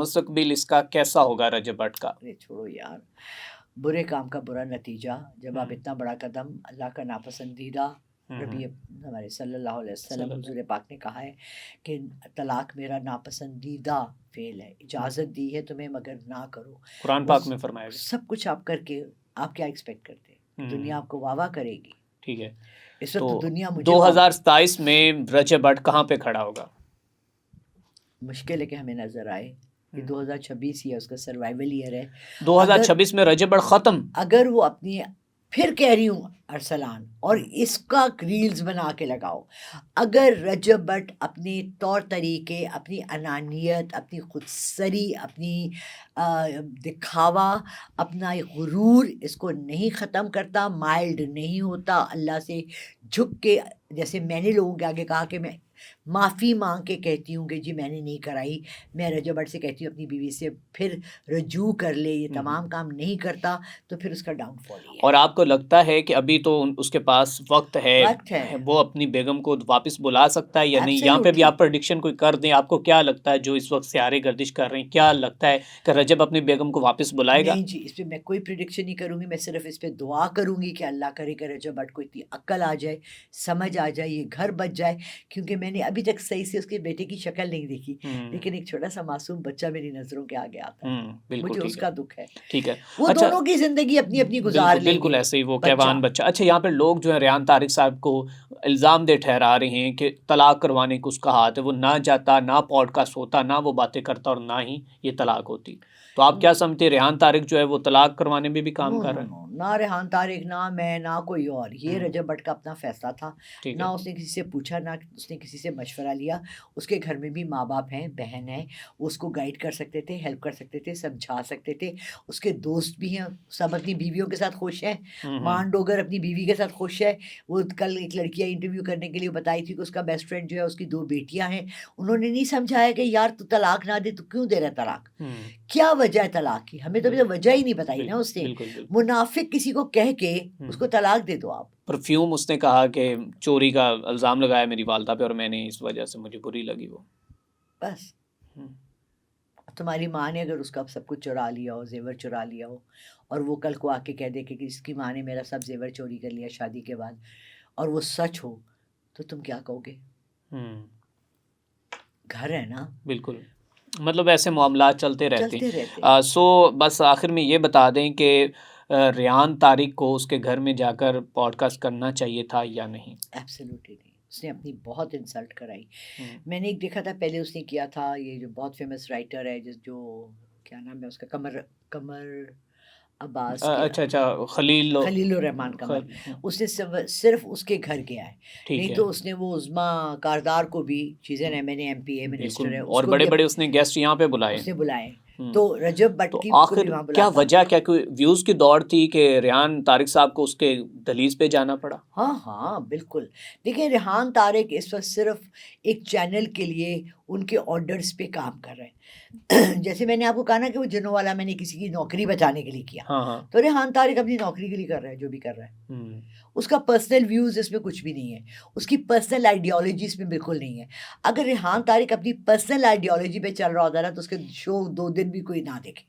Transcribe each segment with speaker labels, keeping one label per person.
Speaker 1: मुस्तकबिल इसका कैसा होगा रजब भट्ट का?
Speaker 2: अरे छोड़ो यार, बुरे काम का बुरा नतीजा। जब आप
Speaker 1: हम्म,
Speaker 2: इतना बड़ा कदम, अल्लाह का नापसंदीदा, नबी
Speaker 1: हम्म,
Speaker 2: हमारे सल्लल्लाहु अलैहि वसल्लम
Speaker 1: सल्लल्लाहु।
Speaker 2: हुजूर पाक ने कहा है कि तलाक मेरा नापसंदीदा फेल है, इजाज़त दी है तुम्हें मगर ना करो।
Speaker 1: कुरान
Speaker 2: वो
Speaker 1: पाक में फरमाया गया।
Speaker 2: सब कुछ आप करके आप क्या एक्सपेक्ट करते हैं कि दुनिया
Speaker 1: हम्म,
Speaker 2: आपको वाह वाह करेगी?
Speaker 1: ठीक है।
Speaker 2: इस
Speaker 1: तो
Speaker 2: वक्त तो दुनिया मुझे वाह,
Speaker 1: 2027 में रजब भट्ट कहाँ पे खड़ा होगा?
Speaker 2: मुश्किल है कि हमें नज़र आए। ये
Speaker 1: हम्म,
Speaker 2: 2026 ही है, उसका सर्वाइवल ईयर है। अगर
Speaker 1: 2026 में रजब भट्ट खत्म।
Speaker 2: अगर वो अपनी, फिर कह रही हूँ अरसलान, और
Speaker 1: हम्म,
Speaker 2: इसका रील्स बना के लगाओ, अगर रजब भट्ट अपने तौर तरीके, अपनी अनानियत, अपनी खुदसरी, अपनी दिखावा, अपना ये गुरूर इसको नहीं ख़त्म करता, माइल्ड नहीं होता, अल्लाह से झुक के, जैसे मैंने लोगों के आगे कहा कि मैं माफ़ी मांग के कहती हूँ कि जी मैंने नहीं कराई, मैं रजब भट्ट से कहती हूँ अपनी बीवी से फिर रजू कर ले, ये तमाम काम नहीं करता, तो फिर उसका डाउनफॉल ही है।
Speaker 1: और आपको लगता है कि अभी तो उसके पास वक्त
Speaker 2: वक्त है,
Speaker 1: है, वो अपनी बेगम को वापस बुला सकता है या नहीं? यहाँ पे भी
Speaker 2: एब्सोल्युटली।
Speaker 1: आप प्रेडिक्शन कोई कर दें, आपको क्या लगता है जो इस वक्त सियारे गर्दिश कर रहे हैं, क्या लगता है कि रजब अपनी बेगम को वापस बुलाएगा?
Speaker 2: नहीं जी, इस पे मैं कोई प्रिडिक्शन नहीं करूँगी, मैं सिर्फ़ इस पे दुआ करूँगी कि अल्लाह करे कि रजब भट्ट को इतनी अक्ल आ जाए, समझ आ जाए, ये घर बच जाए, क्योंकि मैंने अभी तक सही से उसके बेटे की शक्ल नहीं देखी,
Speaker 1: हम्म,
Speaker 2: लेकिन एक छोटा-सा मासूम बच्चा मेरी नज़रों के आगे आता है।
Speaker 1: बिल्कुल
Speaker 2: मुझे
Speaker 1: ठीक है।
Speaker 2: उसका दुःख है।
Speaker 1: ठीक है।
Speaker 2: वो
Speaker 1: अच्छा,
Speaker 2: दोनों की ज़िंदगी अपनी-अपनी गुज़ार
Speaker 1: बिल्कुल, बिल्कुल
Speaker 2: लेंगे,
Speaker 1: ऐसे ही वो
Speaker 2: बच्चा।
Speaker 1: कैवान बच्चा। अच्छा, यहाँ पे लोग जो है रेहान तारिक साहब को इल्ज़ाम दे ठहरा रहे हैं कि तलाक करवाने को उसका हाथ है, वो ना जाता, ना पॉडकास्ट होता, ना वो बातें करता और ना ही ये तलाक होती। तो आप क्या समझते हैं, रेहान तारिक जो है वो तलाक करवाने में भी काम
Speaker 2: नो
Speaker 1: कर
Speaker 2: नो
Speaker 1: रहा है?
Speaker 2: नो, ना रेहान तारिक, ना मैं, ना कोई और, ये
Speaker 1: हुँ,
Speaker 2: रजब भट्ट का अपना फैसला था।
Speaker 1: ठीक
Speaker 2: ना
Speaker 1: है।
Speaker 2: उसने किसी से पूछा, ना उसने किसी से मशवरा लिया। उसके घर में भी माँ बाप हैं, बहन है, वो उसको गाइड कर सकते थे, हेल्प कर सकते थे, समझा सकते थे। उसके दोस्त भी हैं, सब अपनी बीवियों के साथ खुश हैं।
Speaker 1: हुँ, हुँ,
Speaker 2: मान डोगर अपनी बीवी के साथ खुश है। वो कल एक लड़की आई इंटरव्यू करने के लिए, बताई थी कि उसका बेस्ट फ्रेंड जो है, उसकी 2 बेटियां हैं। उन्होंने नहीं समझाया कि यार तू तलाक ना दे, तू क्यों दे रहा है तलाक,
Speaker 1: हुँ,
Speaker 2: क्या वजह है तलाक की, हमें तो अभी
Speaker 1: बिल
Speaker 2: तक वजह ही नहीं बताई ना
Speaker 1: बिल्कुल,
Speaker 2: उसने।
Speaker 1: बिल्कुल, बिल्कुल।
Speaker 2: मुनाफिक किसी को कह के
Speaker 1: हुँ,
Speaker 2: उसको तलाक दे दो आप।
Speaker 1: परफ्यूम उसने कहा कि चोरी का इल्ज़ाम लगाया मेरी वालदा पे और मैंने इस वजह से मुझे बुरी लगी वो।
Speaker 2: बस,
Speaker 1: हुँ,
Speaker 2: तुम्हारी माँ ने अगर उसका सब कुछ चुरा लिया हो, ज़ेवर चुरा लिया हो, और वो कल को आके कह दे कि इसकी माँ ने मेरा सब ज़ेवर चोरी कर लिया शादी के बाद, और वो सच हो, तो तुम क्या कहोगे?
Speaker 1: हुँ,
Speaker 2: घर है ना,
Speaker 1: बिल्कुल। मतलब ऐसे मामलात चलते रहते
Speaker 2: चलते
Speaker 1: हैं।
Speaker 2: रहते हैं।
Speaker 1: बस आखिर में ये बता दें कि रेहान तारिक को उसके घर में जाकर पॉडकास्ट करना चाहिए था या नहीं?
Speaker 2: एब्सोल्युटली नहीं, उसने अपनी बहुत इंसल्ट कराई।
Speaker 1: हुँ।
Speaker 2: मैंने एक देखा था पहले, उसने किया था, ये जो बहुत फेमस राइटर है, जिस जो क्या नाम है उसका, कमर कमर अब्बास के,
Speaker 1: अच्छा, अच्छा, खलील
Speaker 2: खलीलुर रहमान कमर,
Speaker 1: हुँ,
Speaker 2: उसने सिर्फ उसके घर गया है।
Speaker 1: ठीक
Speaker 2: नहीं
Speaker 1: है।
Speaker 2: तो उसने वो उज़्मा कारदार को भी, चीज़ें एमएनए एमपीए मिनिस्टर
Speaker 1: बिल्कुल,
Speaker 2: है,
Speaker 1: और
Speaker 2: उसको भी
Speaker 1: बड़े-बड़े उसने गेस्ट यहाँ पे बुलाए।
Speaker 2: उसने बुलाए।
Speaker 1: हुँ।
Speaker 2: तो रजब भट्ट
Speaker 1: तो
Speaker 2: की को भी
Speaker 1: आखिर
Speaker 2: वहाँ
Speaker 1: क्या
Speaker 2: बुलाता।
Speaker 1: वजह, क्या कोई व्यूज़ की दौड़ थी कि रेहान तारिक साहब को उसके दहलीज पे जाना पड़ा?
Speaker 2: हाँ, हाँ, बिल्कुल। देखिए, रेहान तारिक इस वक़्त सिर्फ़ एक चैनल के लिए उनके ऑर्डर्स पे काम कर रहे हैं। जैसे मैंने आपको कहा ना कि वो जिन्होंवाला मैंने किसी की नौकरी बचाने के लिए किया,
Speaker 1: हाँ, हाँ।
Speaker 2: तो रेहान तारिक अपनी नौकरी के लिए कर रहा है, जो भी कर रहा है।
Speaker 1: हुँ,
Speaker 2: उसका पर्सनल व्यूज़ इसमें कुछ भी नहीं है। उसकी पर्सनल आइडियोलॉजी इसमें बिल्कुल नहीं है। अगर रेहान तारिक अपनी पर्सनल आइडियोलॉजी पे चल रहा होता ना, तो उसके शो 2 दिन भी कोई ना देखे,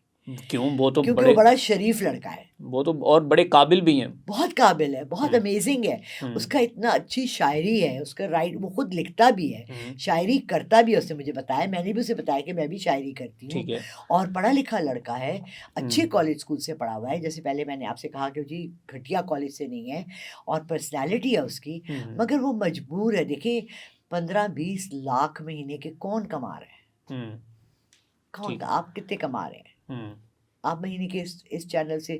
Speaker 1: क्यों? वो तो
Speaker 2: क्योंकि वो
Speaker 1: बड़े
Speaker 2: बड़ा शरीफ लड़का है।
Speaker 1: वो तो और बड़े काबिल भी हैं।
Speaker 2: बहुत काबिल है, बहुत
Speaker 1: हुँ,
Speaker 2: अमेज़िंग है।
Speaker 1: हुँ,
Speaker 2: उसका इतना अच्छी शायरी है, उसका राइट, वो खुद लिखता भी है,
Speaker 1: हुँ,
Speaker 2: शायरी करता भी है, उसने मुझे बताया, मैंने भी उसे बताया कि मैं भी शायरी करती हूँ।
Speaker 1: ठीक है।
Speaker 2: और पढ़ा-लिखा लड़का है, अच्छे
Speaker 1: हुँ,
Speaker 2: कॉलेज स्कूल से पढ़ा हुआ है, जैसे पहले मैंने आपसे कहा कि जी घटिया कॉलेज से नहीं है, और पर्सनैलिटी है उसकी,
Speaker 1: हुँ, हुँ,
Speaker 2: मगर वो मजबूर है। देखिए, 15-20 लाख महीने के कौन कमा रहे हैं?
Speaker 1: हुँ,
Speaker 2: कौन?
Speaker 1: ठीक है।
Speaker 2: आप कितने कमा रहे हैं?
Speaker 1: हुँ,
Speaker 2: आप महीने के इस चैनल से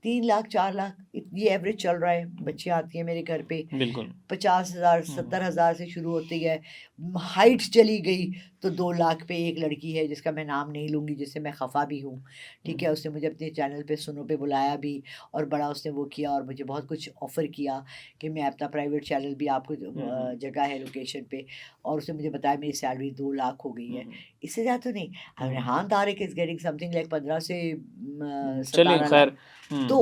Speaker 2: 3 लाख 4 लाख, ये एवरेज चल रहा है। बच्चियाँ आती हैं मेरे घर पे,
Speaker 1: बिल्कुल।
Speaker 2: 50,000
Speaker 1: हुँ,
Speaker 2: 70,000 से शुरू होती है। हाइट्स चली गई तो 2 लाख पे एक लड़की है, जिसका मैं नाम नहीं लूँगी, जिससे मैं ख़फ़ा भी हूँ, ठीक है?
Speaker 1: हुँ,
Speaker 2: उसने मुझे अपने चैनल पे सुनो पे बुलाया भी, और बड़ा उसने वो किया, और मुझे बहुत कुछ ऑफ़र किया कि मैं अपना प्राइवेट चैनल भी आपको,
Speaker 1: हुँ, हुँ,
Speaker 2: जगह है लोकेशन पे, और उसने मुझे बताया मेरी सैलरी 2 लाख हो गई है,
Speaker 1: हम्म,
Speaker 2: इससे ज़्यादा तो नहीं। Rehan Tariq is getting something like 15 से
Speaker 1: चलिए
Speaker 2: 17
Speaker 1: खैर।
Speaker 2: लाख। तो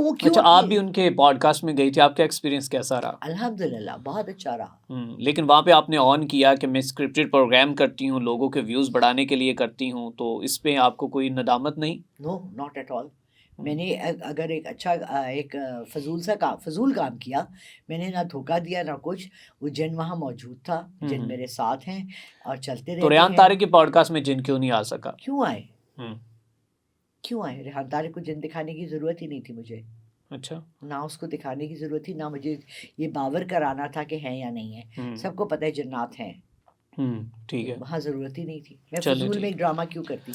Speaker 2: वो क्यों
Speaker 1: अच्छा, आप
Speaker 2: अपनी,
Speaker 1: भी उनके पॉडकास्ट में गई थी, आपका एक्सपीरियंस कैसा रहा?
Speaker 2: अल्हम्दुलिल्लाह बहुत अच्छा रहा।
Speaker 1: लेकिन वहाँ पे आपने ऑन किया कि मैं स्क्रिप्टेड प्रोग्राम करती हूँ, लोगों के व्यूज़ बढ़ाने के लिए करती हूँ, तो इस पे आपको कोई नदामत नहीं?
Speaker 2: No, not at all.
Speaker 1: Hmm,
Speaker 2: मैंने अगर एक अच्छा फजूल काम किया, मैंने ना धोखा दिया ना कुछ। वो जिन वहाँ मौजूद था, जिन
Speaker 1: हम्म।
Speaker 2: मेरे साथ हैं और चलते
Speaker 1: तो
Speaker 2: रहते
Speaker 1: रेहान
Speaker 2: हैं।
Speaker 1: तारिक के पॉडकास्ट में जिन क्यों नहीं आ सका?
Speaker 2: क्यों आए?
Speaker 1: हम्म,
Speaker 2: क्यों आए? रेहान तारिक को जिन दिखाने की ज़रूरत ही नहीं थी मुझे।
Speaker 1: अच्छा।
Speaker 2: ना उसको दिखाने की ज़रूरत थी, ना मुझे ये बावर कराना था कि हैं या नहीं है।
Speaker 1: हम्म,
Speaker 2: सबको पता है जन्नात हैं।
Speaker 1: ठीक है।
Speaker 2: वहाँ ज़रूरत ही नहीं थी। मैं
Speaker 1: चलिए
Speaker 2: फजूल में
Speaker 1: ठीक
Speaker 2: एक
Speaker 1: है।
Speaker 2: ड्रामा क्यों करती?